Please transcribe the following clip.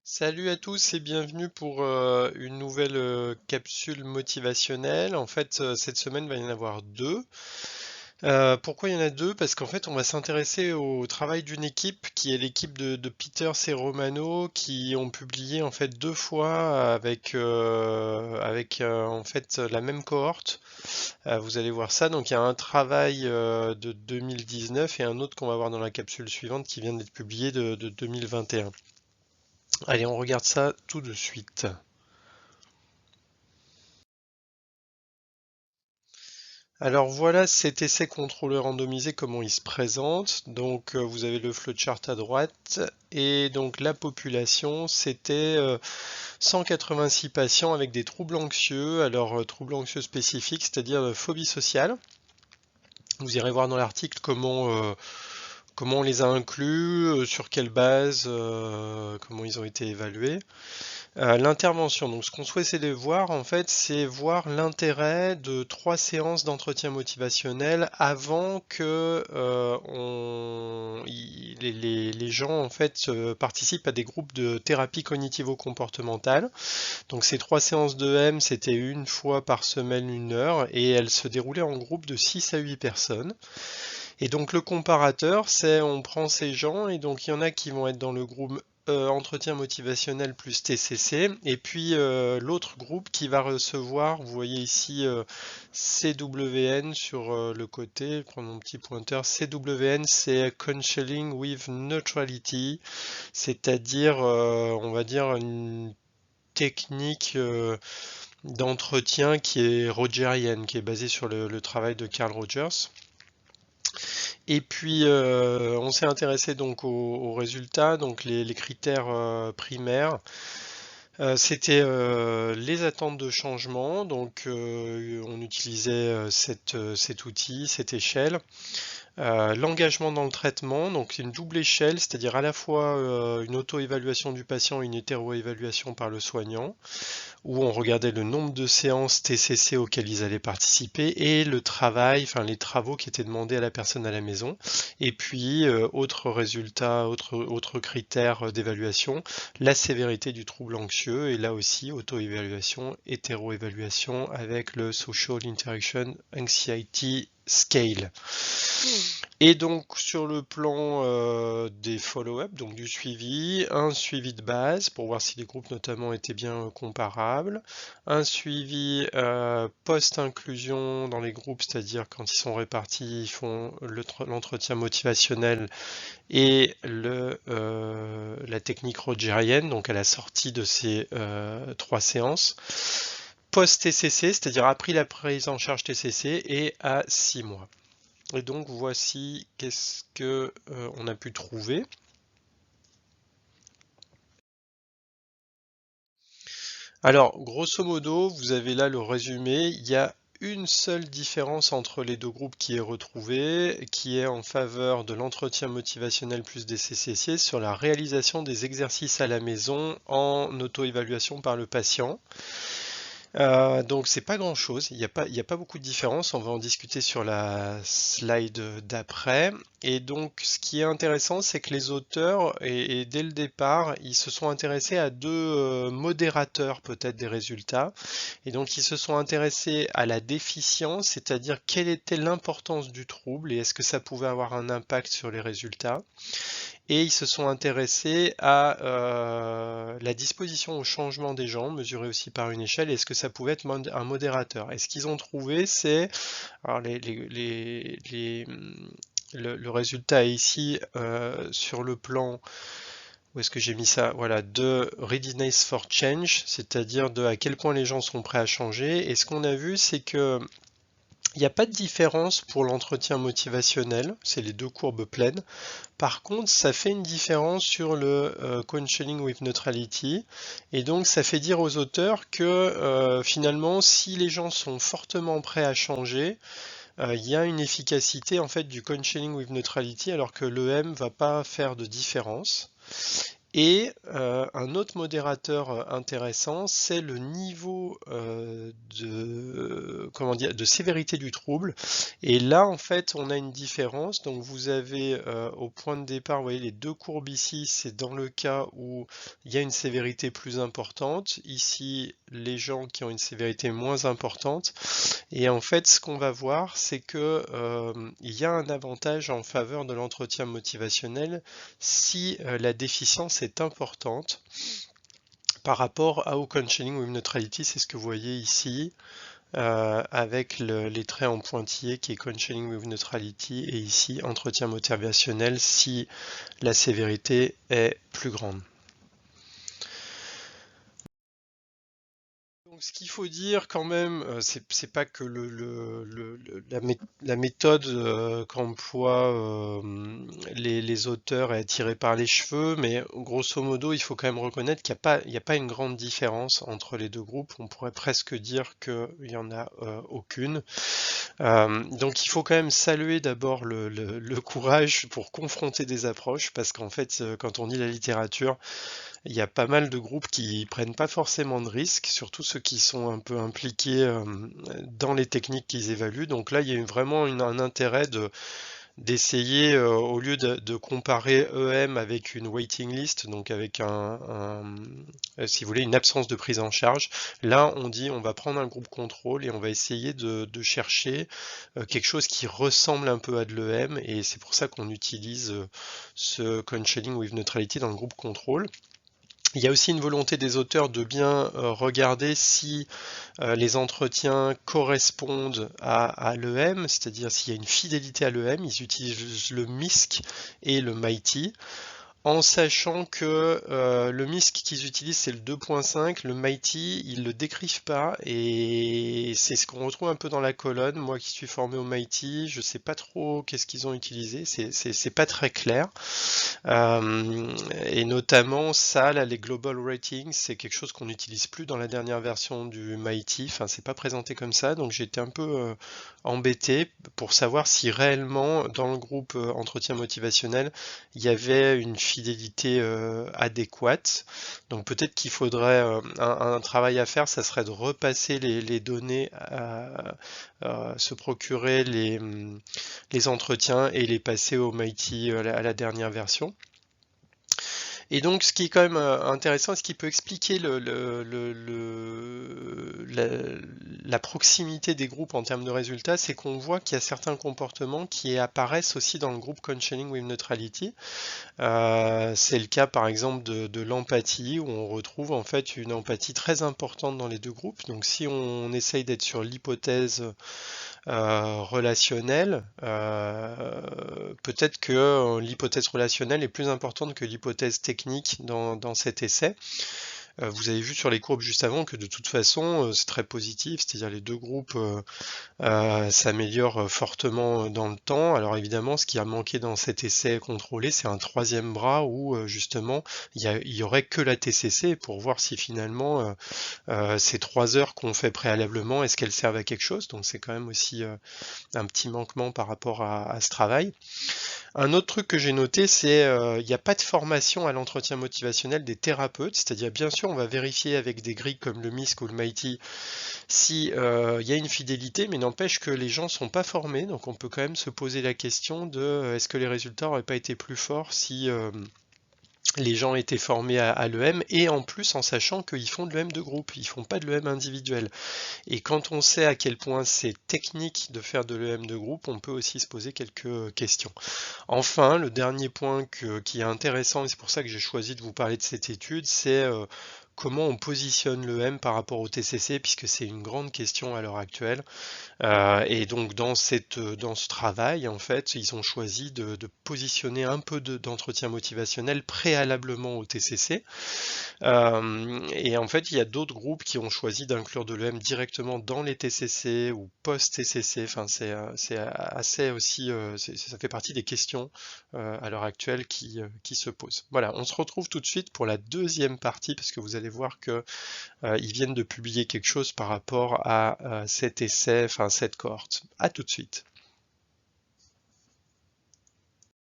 Salut à tous et bienvenue pour une nouvelle capsule motivationnelle. En fait, cette semaine, il va y en avoir deux. Pourquoi il y en a deux? Parce qu'en fait, on va s'intéresser au travail d'une équipe qui est l'équipe de Peters et Romano qui ont publié en fait deux fois avec en fait la même cohorte. Vous allez voir ça. Donc il y a un travail de 2019 et un autre qu'on va voir dans la capsule suivante qui vient d'être publié de 2021. Allez, on regarde ça tout de suite. Alors voilà cet essai contrôleur randomisé, comment il se présente. Donc vous avez le flowchart à droite et donc la population, c'était 186 patients avec des troubles anxieux. Alors troubles anxieux spécifiques, c'est-à-dire phobie sociale. Vous irez voir dans l'article comment on les a inclus, sur quelle base, comment ils ont été évalués. L'intervention, donc ce qu'on souhaitait voir en fait, c'est voir l'intérêt de 3 séances d'entretien motivationnel avant que les gens en fait participent à des groupes de thérapie cognitivo-comportementale. Donc ces 3 séances de M, c'était une fois par semaine, 1 heure, et elles se déroulaient en groupe de 6 à 8 personnes. Et donc le comparateur, c'est on prend ces gens et donc il y en a qui vont être dans le groupe entretien motivationnel plus TCC et puis l'autre groupe qui va recevoir, vous voyez ici CWN sur le côté, prendre mon petit pointeur, CWN c'est Counseling with Neutrality, c'est-à-dire on va dire une technique d'entretien qui est rogerienne, qui est basée sur le travail de Carl Rogers. Et puis, on s'est intéressé donc aux résultats, donc les critères primaires. C'était les attentes de changement, donc on utilisait cet outil, cette échelle. L'engagement dans le traitement, donc c'est une double échelle, c'est-à-dire à la fois une auto-évaluation du patient et une hétéro-évaluation par le soignant où on regardait le nombre de séances TCC auxquelles ils allaient participer et le travail, enfin les travaux qui étaient demandés à la personne à la maison. Et puis, autre résultat, autre critère d'évaluation, la sévérité du trouble anxieux, et là aussi, auto-évaluation, hétéro-évaluation avec le Social Interaction Anxiety Scale. Et donc sur le plan des follow-up, donc du suivi, un suivi de base pour voir si les groupes notamment étaient bien comparables, un suivi post-inclusion dans les groupes, c'est-à-dire quand ils sont répartis, ils font l'entretien motivationnel et la technique rogerienne, donc à la sortie de ces 3 séances. Post-TCC, c'est-à-dire après la prise en charge TCC et à 6 mois. Et donc voici qu'est-ce que on a pu trouver. Alors grosso modo, vous avez là le résumé. Il y a une seule différence entre les deux groupes qui est retrouvée, qui est en faveur de l'entretien motivationnel plus des CCC sur la réalisation des exercices à la maison en auto-évaluation par le patient. Donc c'est pas grand-chose, il y a pas beaucoup de différence, on va en discuter sur la slide d'après. Et donc ce qui est intéressant, c'est que les auteurs, et dès le départ, ils se sont intéressés à deux modérateurs peut-être des résultats. Et donc ils se sont intéressés à la déficience, c'est-à-dire quelle était l'importance du trouble et est-ce que ça pouvait avoir un impact sur les résultats. Et ils se sont intéressés à la disposition au changement des gens, mesurée aussi par une échelle, est-ce que ça pouvait être un modérateur. Et ce qu'ils ont trouvé, c'est, alors le résultat est ici sur le plan, où est-ce que j'ai mis ça? Voilà, de readiness for change, c'est-à-dire de à quel point les gens sont prêts à changer. Et ce qu'on a vu, c'est que il n'y a pas de différence pour l'entretien motivationnel, c'est les deux courbes pleines. Par contre, ça fait une différence sur le counseling with neutrality, et donc ça fait dire aux auteurs que finalement, si les gens sont fortement prêts à changer, il y a une efficacité en fait du counseling with neutrality, alors que l'EM va pas faire de différence. Et un autre modérateur intéressant, c'est le niveau de sévérité du trouble. Et là, en fait, on a une différence. Donc, vous avez au point de départ, vous voyez les deux courbes ici, c'est dans le cas où il y a une sévérité plus importante. Ici, les gens qui ont une sévérité moins importante. Et en fait, ce qu'on va voir, c'est que il y a un avantage en faveur de l'entretien motivationnel si la déficience est importante par rapport au counseling with neutrality. C'est ce que vous voyez ici avec les traits en pointillé qui est counseling with neutrality et ici entretien motivationnel si la sévérité est plus grande. Donc, ce qu'il faut dire quand même, c'est pas que la méthode qu'emploient les auteurs est tirée par les cheveux, mais grosso modo, il faut quand même reconnaître qu'il n'y a pas une grande différence entre les deux groupes. On pourrait presque dire qu'il n'y en a aucune. Donc, il faut quand même saluer d'abord le courage pour confronter des approches, parce qu'en fait, quand on lit la littérature, il y a pas mal de groupes qui prennent pas forcément de risques, surtout ceux qui sont un peu impliqués dans les techniques qu'ils évaluent. Donc là, il y a vraiment un intérêt d'essayer, au lieu de comparer EM avec une waiting list, donc avec si vous voulez, une absence de prise en charge, là, on dit on va prendre un groupe contrôle et on va essayer de chercher quelque chose qui ressemble un peu à de l'EM, et c'est pour ça qu'on utilise ce counseling with neutrality dans le groupe contrôle. Il y a aussi une volonté des auteurs de bien regarder si les entretiens correspondent à l'EM, c'est-à-dire s'il y a une fidélité à l'EM. Ils utilisent le MISC et le MIghty, en sachant que le MISC qu'ils utilisent c'est le 2.5, le MIghty ils le décrivent pas, et c'est ce qu'on retrouve un peu dans la colonne. Moi qui suis formé au MIghty, je sais pas trop qu'est-ce qu'ils ont utilisé, c'est pas très clair. Et notamment ça, là, les global ratings, c'est quelque chose qu'on n'utilise plus dans la dernière version du MIghty, enfin c'est pas présenté comme ça, donc j'ai été un peu embêté pour savoir si réellement dans le groupe entretien motivationnel il y avait une fidélité adéquate. Donc peut-être qu'il faudrait un travail à faire, ça serait de repasser les données, se procurer les entretiens et les passer au MIghty à la dernière version. Et donc, ce qui est quand même intéressant, ce qui peut expliquer la proximité des groupes en termes de résultats, c'est qu'on voit qu'il y a certains comportements qui apparaissent aussi dans le groupe Counseling with Neutrality. C'est le cas par exemple de l'empathie, où on retrouve en fait une empathie très importante dans les deux groupes. Donc si on essaye d'être sur l'hypothèse relationnelle, peut-être que l'hypothèse relationnelle est plus importante que l'hypothèse technique dans cet essai. Vous avez vu sur les courbes juste avant que de toute façon c'est très positif, c'est-à-dire les deux groupes s'améliorent fortement dans le temps. Alors évidemment, ce qui a manqué dans cet essai contrôlé, c'est un troisième bras où justement il y aurait que la TCC pour voir si finalement ces 3 heures qu'on fait préalablement, est-ce qu'elles servent à quelque chose. Donc c'est quand même aussi un petit manquement par rapport à ce travail. Un autre truc que j'ai noté, c'est il n'y a pas de formation à l'entretien motivationnel des thérapeutes, c'est-à-dire bien sûr on va vérifier avec des grilles comme le MISC ou le MIghty si il y a une fidélité, mais n'empêche que les gens sont pas formés, donc on peut quand même se poser la question de est-ce que les résultats n'auraient pas été plus forts si les gens étaient formés à l'EM, et en plus en sachant qu'ils font de l'EM de groupe, ils font pas de l'EM individuel. Et quand on sait à quel point c'est technique de faire de l'EM de groupe, on peut aussi se poser quelques questions. Enfin, le dernier point qui est intéressant, et c'est pour ça que j'ai choisi de vous parler de cette étude, c'est comment on positionne l'EM par rapport au TCC, puisque c'est une grande question à l'heure actuelle. Et donc dans ce travail, en fait, ils ont choisi de positionner un peu d'entretien motivationnel préalablement au TCC. Et en fait, il y a d'autres groupes qui ont choisi d'inclure de l'EM directement dans les TCC ou post-TCC. Enfin, c'est assez aussi, ça fait partie des questions à l'heure actuelle qui se posent. Voilà, on se retrouve tout de suite pour la deuxième partie, parce que vous allez voir que ils viennent de publier quelque chose par rapport à cet essai, enfin cette cohorte. À tout de suite.